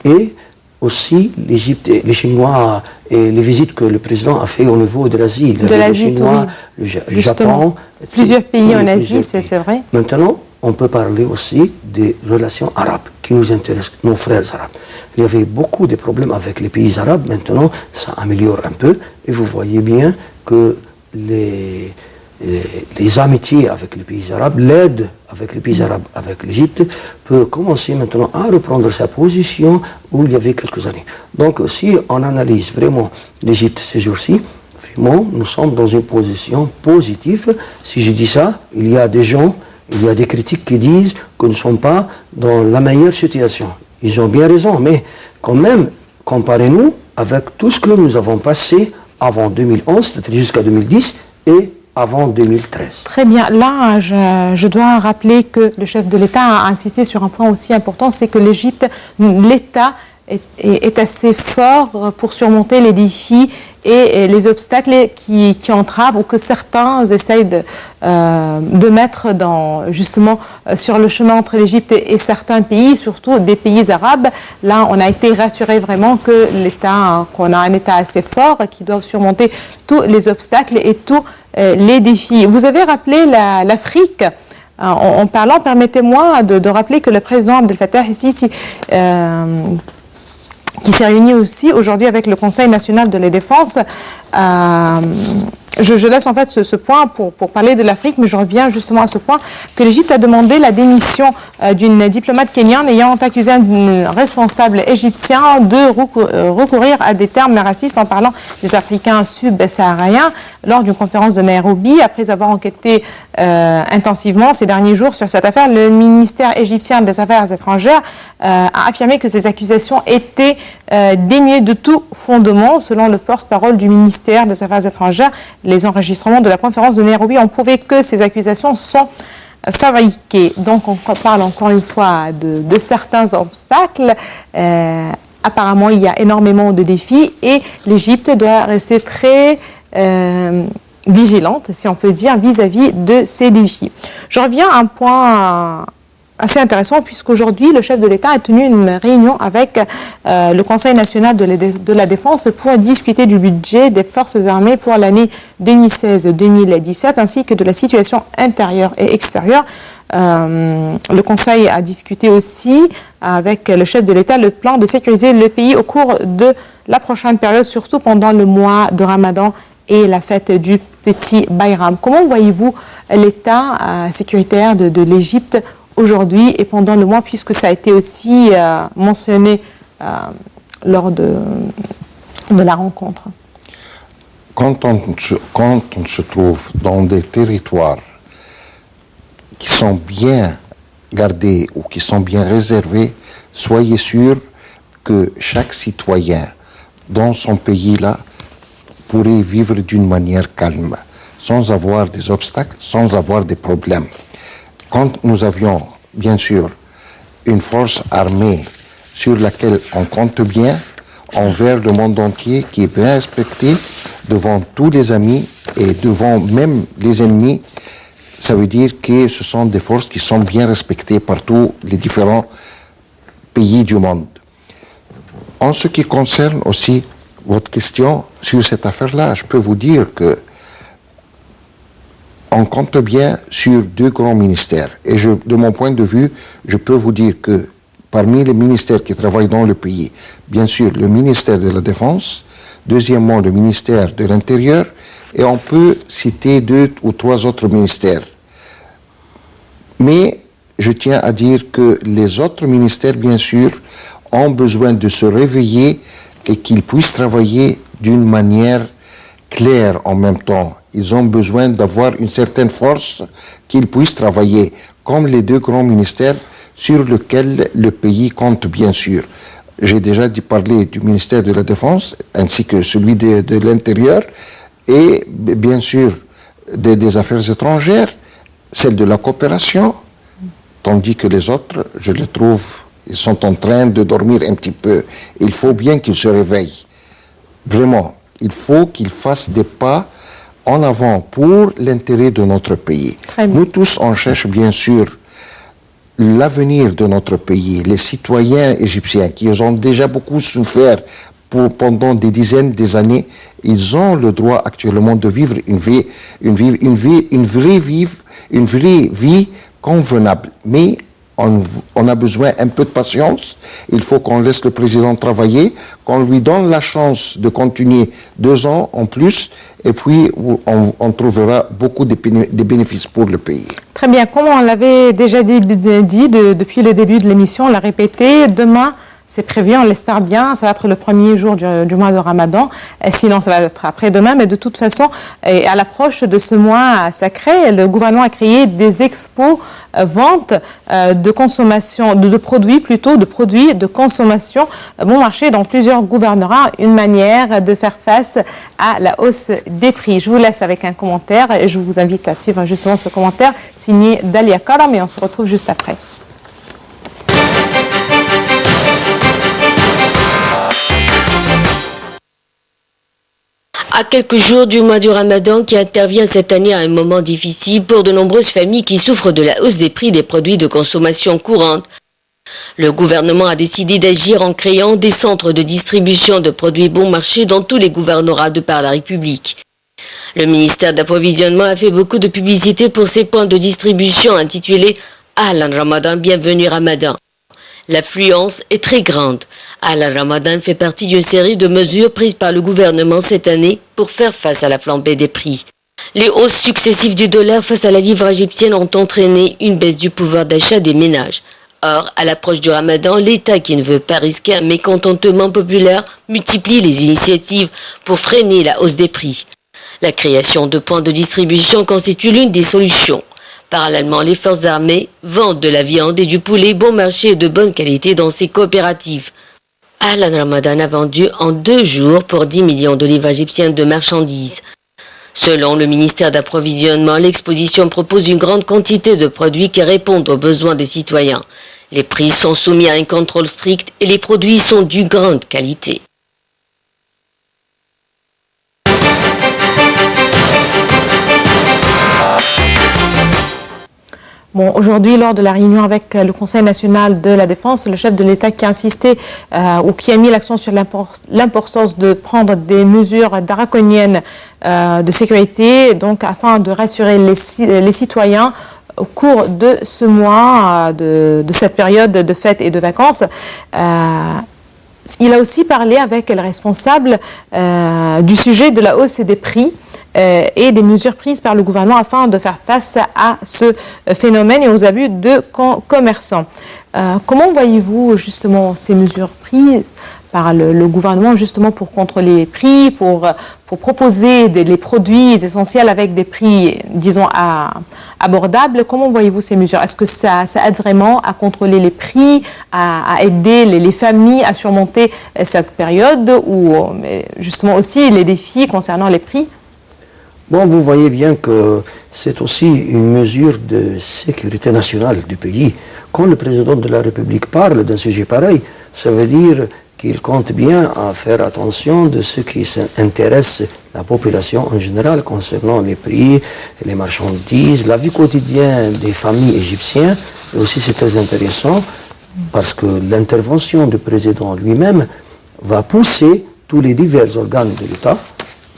et aussi l'Égypte, les Chinois et les visites que le président a fait au niveau de l'Asie, le Chinois, le Japon, plusieurs pays en Asie, c'est vrai. Maintenant, on peut parler aussi des relations arabes qui nous intéressent, nos frères arabes. Il y avait beaucoup de problèmes avec les pays arabes, maintenant ça améliore un peu et vous voyez bien que les amitiés avec les pays arabes, l'aide avec les pays arabes, avec l'Égypte, peut commencer maintenant à reprendre sa position où il y avait quelques années. Donc si on analyse vraiment l'Égypte ces jours-ci, vraiment nous sommes dans une position positive. Si je dis ça, il y a des gens, il y a des critiques qui disent que nous ne sommes pas dans la meilleure situation. Ils ont bien raison, mais quand même, comparez-nous avec tout ce que nous avons passé avant 2011, c'est-à-dire jusqu'à 2010, et avant 2013. Très bien. Là, je dois rappeler que le chef de l'État a insisté sur un point aussi important, c'est que l'Égypte, l'État est assez fort pour surmonter les défis et les obstacles qui entravent ou que certains essayent de mettre justement sur le chemin entre l'Égypte et certains pays, surtout des pays arabes. Là, on a été rassuré vraiment que qu'on a un État assez fort qui doit surmonter tous les obstacles et tous les défis. Vous avez rappelé l'Afrique. En parlant, permettez-moi de rappeler que le président Abdel Fattah el-Sisi qui s'est réuni aussi aujourd'hui avec le Conseil national de la défense, a je laisse en fait ce point pour parler de l'Afrique, mais je reviens justement à ce point que l'Égypte a demandé la démission d'une diplomate kenyane ayant accusé un responsable égyptien de recourir à des termes racistes en parlant des Africains subsahariens lors d'une conférence de Nairobi. Après avoir enquêté intensivement ces derniers jours sur cette affaire, le ministère égyptien des Affaires étrangères a affirmé que ces accusations étaient dénuées de tout fondement. Selon le porte-parole du ministère des Affaires étrangères, les enregistrements de la conférence de Nairobi ont prouvé que ces accusations sont fabriquées. Donc on parle encore une fois de certains obstacles. Apparemment, il y a énormément de défis et l'Égypte doit rester très vigilante, si on peut dire, vis-à-vis de ces défis. Je reviens à un point assez intéressant, puisqu'aujourd'hui, le chef de l'État a tenu une réunion avec le Conseil national de la défense pour discuter du budget des forces armées pour l'année 2016-2017, ainsi que de la situation intérieure et extérieure. Le Conseil a discuté aussi avec le chef de l'État le plan de sécuriser le pays au cours de la prochaine période, surtout pendant le mois de Ramadan et la fête du Petit Bayram. Comment voyez-vous l'état sécuritaire de l'Égypte aujourd'hui et pendant le mois, puisque ça a été aussi mentionné lors de la rencontre? Quand on se trouve dans des territoires qui sont bien gardés ou qui sont bien réservés, soyez sûr que chaque citoyen dans son pays-là pourrait vivre d'une manière calme, sans avoir des obstacles, sans avoir des problèmes. Quand nous avions, bien sûr, une force armée sur laquelle on compte bien, envers le monde entier, qui est bien respectée devant tous les amis et devant même les ennemis, ça veut dire que ce sont des forces qui sont bien respectées par tous les différents pays du monde. En ce qui concerne aussi votre question sur cette affaire-là, je peux vous dire que on compte bien sur deux grands ministères. Et de mon point de vue, je peux vous dire que parmi les ministères qui travaillent dans le pays, bien sûr, le ministère de la Défense, deuxièmement, le ministère de l'Intérieur, et on peut citer 2 ou 3 autres ministères. Mais je tiens à dire que les autres ministères, bien sûr, ont besoin de se réveiller et qu'ils puissent travailler d'une manière claire en même temps. Ils ont besoin d'avoir une certaine force qu'ils puissent travailler, comme les 2 grands ministères sur lesquels le pays compte, bien sûr. J'ai déjà parlé du ministère de la Défense, ainsi que celui de l'Intérieur, et bien sûr des Affaires étrangères, celle de la coopération, tandis que les autres, je les trouve, ils sont en train de dormir un petit peu. Il faut bien qu'ils se réveillent. Vraiment, il faut qu'ils fassent des pas en avant pour l'intérêt de notre pays. Nous tous, on cherche bien sûr l'avenir de notre pays. Les citoyens égyptiens qui ont déjà beaucoup souffert pendant des dizaines d'années, ils ont le droit actuellement de vivre une vraie vie convenable. Mais on a besoin un peu de patience. Il faut qu'on laisse le président travailler, qu'on lui donne la chance de continuer 2 ans en plus, et puis on trouvera beaucoup de bénéfices pour le pays. Très bien. Comme on l'avait déjà dit depuis le début de l'émission, on l'a répété, demain, c'est prévu, on l'espère bien, ça va être le premier jour du mois de Ramadan, sinon ça va être après-demain, mais de toute façon, à l'approche de ce mois sacré, le gouvernement a créé des expos ventes de consommation, de produits de consommation bon marché dans plusieurs gouvernorats, une manière de faire face à la hausse des prix. Je vous laisse avec un commentaire et je vous invite à suivre justement ce commentaire signé Dalia Karam et on se retrouve juste après. À quelques jours du mois du Ramadan qui intervient cette année à un moment difficile pour de nombreuses familles qui souffrent de la hausse des prix des produits de consommation courante, le gouvernement a décidé d'agir en créant des centres de distribution de produits bon marché dans tous les gouvernorats de par la République. Le ministère d'Approvisionnement a fait beaucoup de publicité pour ses points de distribution intitulés Ahlan Ramadan, bienvenue Ramadan. L'affluence est très grande. Al-Ramadan fait partie d'une série de mesures prises par le gouvernement cette année pour faire face à la flambée des prix. Les hausses successives du dollar face à la livre égyptienne ont entraîné une baisse du pouvoir d'achat des ménages. Or, à l'approche du Ramadan, l'État, qui ne veut pas risquer un mécontentement populaire, multiplie les initiatives pour freiner la hausse des prix. La création de points de distribution constitue l'une des solutions. Parallèlement, les forces armées vendent de la viande et du poulet bon marché et de bonne qualité dans ces coopératives. Al-Ramadan a vendu en 2 jours pour 10 millions de livres égyptiennes de marchandises. Selon le ministère d'approvisionnement, l'exposition propose une grande quantité de produits qui répondent aux besoins des citoyens. Les prix sont soumis à un contrôle strict et les produits sont d'une grande qualité. Bon, aujourd'hui, lors de la réunion avec le Conseil national de la défense, le chef de l'État qui a insisté ou qui a mis l'accent sur l'importance de prendre des mesures draconiennes de sécurité, donc afin de rassurer les citoyens au cours de ce mois, de cette période de fêtes et de vacances. Il a aussi parlé avec les responsables du sujet de la hausse des prix et des mesures prises par le gouvernement afin de faire face à ce phénomène et aux abus de commerçants. Comment voyez-vous justement ces mesures prises par le gouvernement justement pour contrôler les prix, pour proposer les produits essentiels avec des prix, disons, abordables? Comment voyez-vous ces mesures? Est-ce que ça aide vraiment à contrôler les prix, à aider les familles à surmonter cette période ou justement aussi les défis concernant les prix? Bon, vous voyez bien que c'est aussi une mesure de sécurité nationale du pays. Quand le président de la République parle d'un sujet pareil, ça veut dire qu'il compte bien à faire attention de ce qui intéresse la population en général concernant les prix, les marchandises, la vie quotidienne des familles égyptiennes. Et aussi c'est très intéressant parce que l'intervention du président lui-même va pousser tous les divers organes de l'État,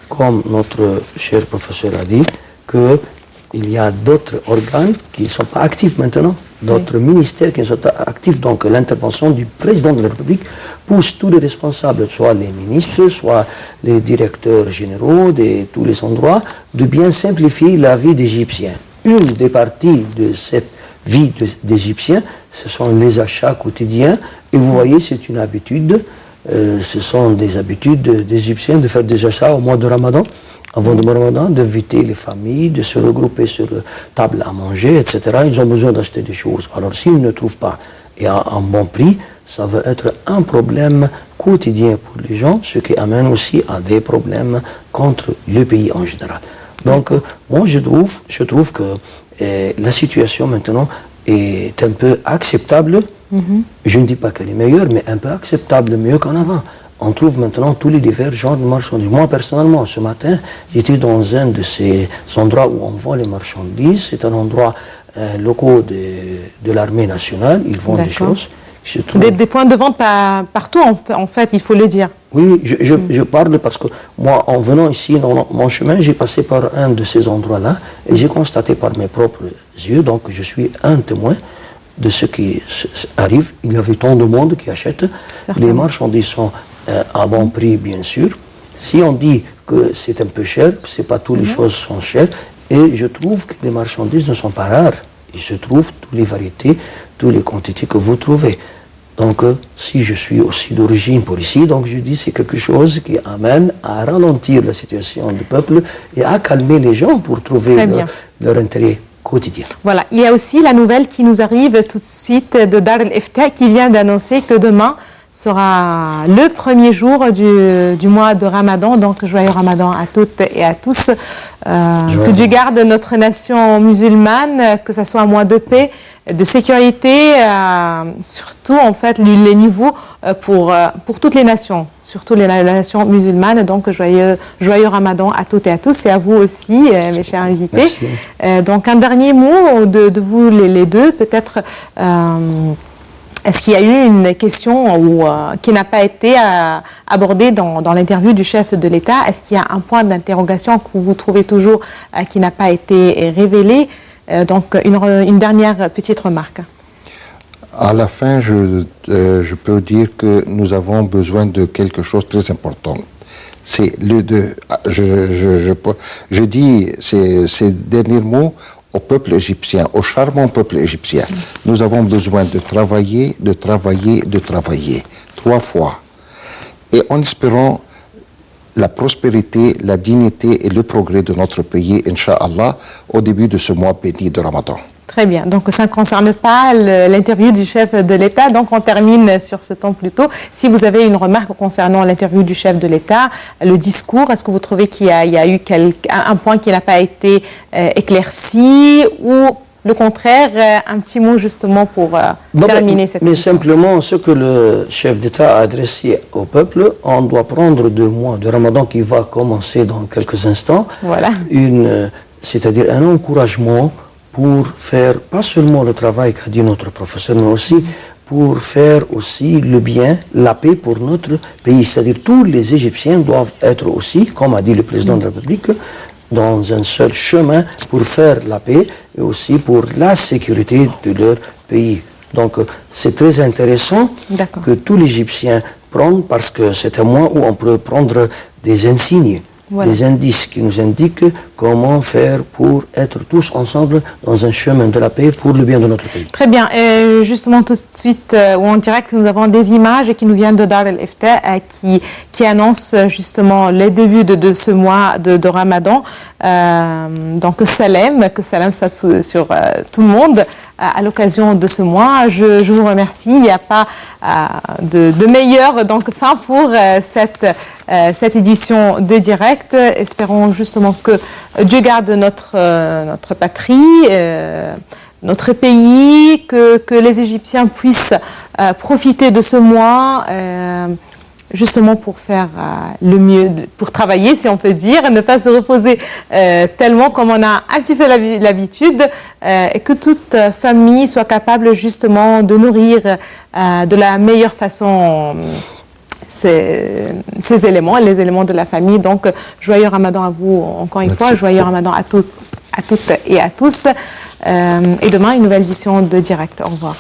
comme notre cher professeur a dit, qu'il y a d'autres organes qui ne sont pas actifs maintenant, d'autres ministères qui ne sont pas actifs. Donc l'intervention du président de la République pousse tous les responsables, soit les ministres, soit les directeurs généraux de tous les endroits, de bien simplifier la vie d'Égyptiens. Une des parties de cette vie d'Égyptiens, ce sont les achats quotidiens. Et vous voyez, c'est une habitude. Ce sont des habitudes des Égyptiens de faire des achats au mois de Ramadan, avant le Ramadan, d'inviter les familles, de se regrouper sur la table à manger, etc. Ils ont besoin d'acheter des choses. Alors s'ils ne trouvent pas et à un bon prix, ça va être un problème quotidien pour les gens, ce qui amène aussi à des problèmes contre le pays en général. Donc moi je trouve que la situation maintenant est un peu acceptable. Je ne dis pas qu'elle est meilleure, mais un peu acceptable, mieux qu'en avant. On trouve maintenant tous les divers genres de marchandises. Moi, personnellement, ce matin, j'étais dans un de ces endroits où on vend les marchandises. C'est un endroit local de l'armée nationale. Ils vendent des choses. Des points de vente partout, en fait, il faut le dire. Oui, je parle parce que moi, en venant ici, dans mon chemin, j'ai passé par un de ces endroits-là et j'ai constaté par mes propres yeux, donc je suis un témoin de ce qui arrive. Il y avait tant de monde qui achète. Les marchandises sont à bon prix, bien sûr. Si on dit que c'est un peu cher, c'est pas toutes les choses sont chères. Et je trouve que les marchandises ne sont pas rares. Il se trouve toutes les variétés, toutes les quantités que vous trouvez. Donc, si je suis aussi d'origine pour ici, donc je dis c'est quelque chose qui amène à ralentir la situation du peuple et à calmer les gens pour trouver leur intérêt quotidien. Voilà, il y a aussi la nouvelle qui nous arrive tout de suite de Dar el-Ifta qui vient d'annoncer que demain sera le premier jour du mois de Ramadan. Donc, joyeux Ramadan à toutes et à tous. Que Dieu garde notre nation musulmane, que ce soit un mois de paix, de sécurité, surtout en fait les niveaux pour toutes les nations, surtout les nations musulmanes. Donc, joyeux Ramadan à toutes et à tous et à vous aussi, mes chers invités. Donc, un dernier mot de vous les deux, peut-être. Est-ce qu'il y a eu une question qui n'a pas été abordée dans l'interview du chef de l'État? Est-ce qu'il y a un point d'interrogation que vous trouvez toujours qui n'a pas été révélé? Donc, une dernière petite remarque. À la fin, je peux dire que nous avons besoin de quelque chose de très important. C'est je dis ces derniers mots au peuple égyptien, au charmant peuple égyptien. Nous avons besoin de travailler, de travailler, de travailler, 3 fois. Et en espérant la prospérité, la dignité et le progrès de notre pays, Inch'Allah, au début de ce mois béni de Ramadan. Très bien. Donc, ça ne concerne pas l'interview du chef de l'État. Donc, on termine sur ce ton plutôt. Si vous avez une remarque concernant l'interview du chef de l'État, le discours, est-ce que vous trouvez qu'il y a eu un point qui n'a pas été éclairci ou le contraire, un petit mot justement pour terminer cette émission. Mais simplement, ce que le chef d'État a adressé au peuple, on doit prendre 2 mois de Ramadan qui va commencer dans quelques instants. Voilà. C'est-à-dire un encouragement pour faire pas seulement le travail qu'a dit notre professeur, mais aussi pour faire aussi le bien, la paix pour notre pays. C'est-à-dire tous les Égyptiens doivent être aussi, comme a dit le président de la République, dans un seul chemin pour faire la paix et aussi pour la sécurité de leur pays. Donc c'est très intéressant que tous les Égyptiens prennent, parce que c'est un mois où on peut prendre des insignes. Voilà. Des indices qui nous indiquent comment faire pour être tous ensemble dans un chemin de la paix pour le bien de notre pays. Très bien. Et justement, tout de suite, en direct, nous avons des images qui nous viennent de Dar el-Ifta qui annoncent justement les débuts de ce mois de Ramadan. Donc, salam, que salam soit sur tout le monde à l'occasion de ce mois. Je vous remercie. Il n'y a pas de meilleure fin pour cette édition de direct. Espérons justement que Dieu garde notre patrie, notre pays, que les Égyptiens puissent profiter de ce mois justement pour faire le mieux, pour travailler si on peut dire, ne pas se reposer tellement comme on a un petit peu l'habitude, et que toute famille soit capable justement de nourrir de la meilleure façon ces éléments, les éléments de la famille. Donc, joyeux Ramadan à vous encore une fois, joyeux Ramadan à toutes et à tous. Et demain, une nouvelle édition de Direct. Au revoir.